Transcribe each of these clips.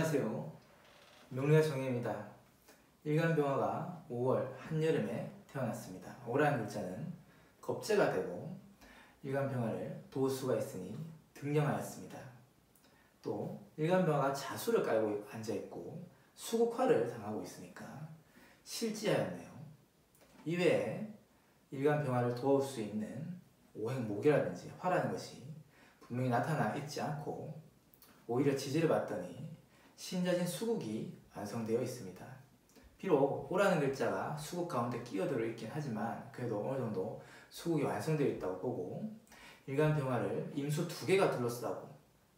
안녕하세요. 명리학 정혜입니다. 일간병화가 5월 한여름에 태어났습니다. 오라는 글자는 겁재가 되고 일간병화를 도울 수가 있으니 등령하였습니다. 또 일간병화가 자수를 깔고 앉아있고 수국화를 당하고 있으니까 실지하였네요. 이외에 일간병화를 도울 수 있는 오행목이라든지 화라는 것이 분명히 나타나 있지 않고 오히려 지지를 받더니 신자진 수국이 완성되어 있습니다. 비록 오라는 글자가 수국 가운데 끼어들어 있긴 하지만 그래도 어느 정도 수국이 완성되어 있다고 보고 일간병화를 임수 2개가 둘러싸고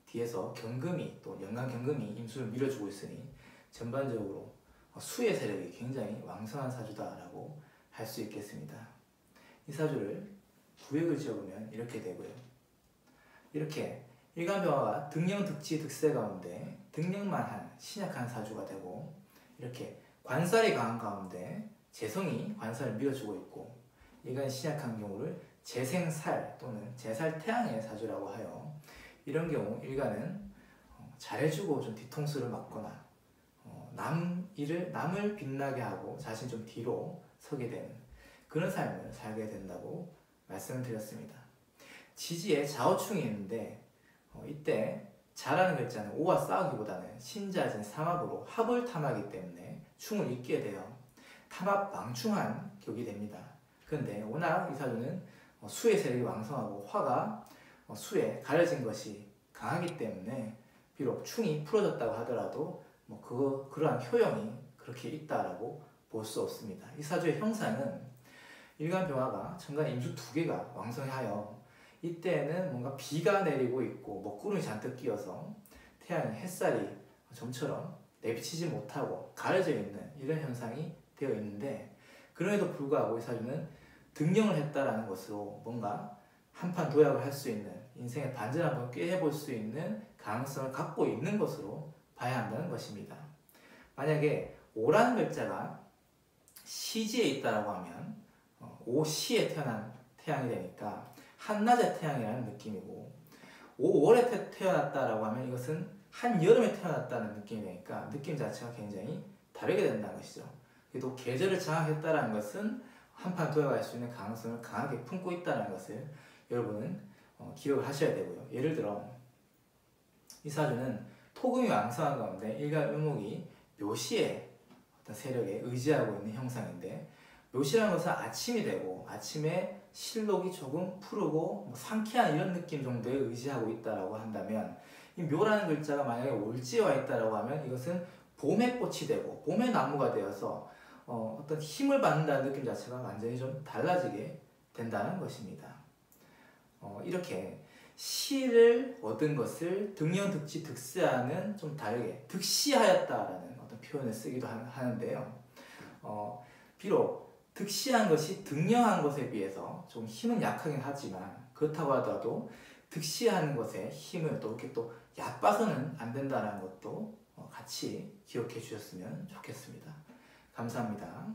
뒤에서 경금이 또 연간경금이 임수를 밀어주고 있으니 전반적으로 수의 세력이 굉장히 왕성한 사주다라고 할 수 있겠습니다. 이 사주를 구획을 지어보면 이렇게 되고요. 이렇게 일간병화가 등령, 득지, 득세 가운데 등령만 한 신약한 사주가 되고 이렇게 관살이 강한 가운데 재성이 관살을 밀어주고 있고 일간이 신약한 경우를 재생살 또는 재살태양의 사주라고 하여 이런 경우 일간은 잘해주고 좀 뒤통수를 맞거나 남을 빛나게 하고 자신 좀 뒤로 서게 되는 그런 삶을 살게 된다고 말씀을 드렸습니다. 지지에 자오충이 있는데 이때 자라는 글자는 오와 싸우기보다는 신자진 삼합으로 합을 탐하기 때문에 충을 잇게 되어 탐합 망충한 격이 됩니다. 그런데 워낙 이 사주는 수의 세력이 왕성하고 화가 수에 가려진 것이 강하기 때문에 비록 충이 풀어졌다고 하더라도 그러한 효용이 그렇게 있다라고 볼 수 없습니다. 이 사주의 형상은 일간병화가 천간에 임수 2개가 왕성하여 이때는 뭔가 비가 내리고 있고 먹구름이 잔뜩 끼어서 태양이 햇살이 좀처럼 내비치지 못하고 가려져 있는 이런 현상이 되어 있는데 그럼에도 불구하고 이 사주는 등령을 했다라는 것으로 뭔가 한판 도약을 할 수 있는 인생의 반전을 한번 꾀해볼 수 있는 가능성을 갖고 있는 것으로 봐야 한다는 것입니다. 만약에 오라는 글자가 시지에 있다라고 하면 오시에 태어난 태양이 되니까 한낮의 태양이라는 느낌이고 5월에 태어났다라고 하면 이것은 한여름에 태어났다는 느낌이 되니까 느낌 자체가 굉장히 다르게 된다는 것이죠. 그래도 계절을 장악했다는 것은 한판 도약할 수 있는 가능성을 강하게 품고 있다는 것을 여러분은 기억을 하셔야 되고요. 예를 들어 이 사주는 토금이 왕성한 가운데 일간묘목이 묘시의 어떤 세력에 의지하고 있는 형상인데 묘시라는 것은 아침이 되고 아침에 실록이 조금 푸르고 상쾌한 이런 느낌 정도에 의지하고 있다라고 한다면 이 묘라는 글자가 만약에 올지에 와 있다라고 하면 이것은 봄의 꽃이 되고 봄의 나무가 되어서 어떤 힘을 받는다는 느낌 자체가 완전히 좀 달라지게 된다는 것입니다. 이렇게 시를 얻은 것을 등령, 득지, 득세하는 좀 다르게 득시하였다라는 어떤 표현을 쓰기도 하는데요. 비록 득시한 것이 등령한 것에 비해서 좀 힘은 약하긴 하지만 그렇다고 하더라도 득시하는 것에 힘을 또 이렇게 또 얕봐서는 안 된다는 것도 같이 기억해 주셨으면 좋겠습니다. 감사합니다.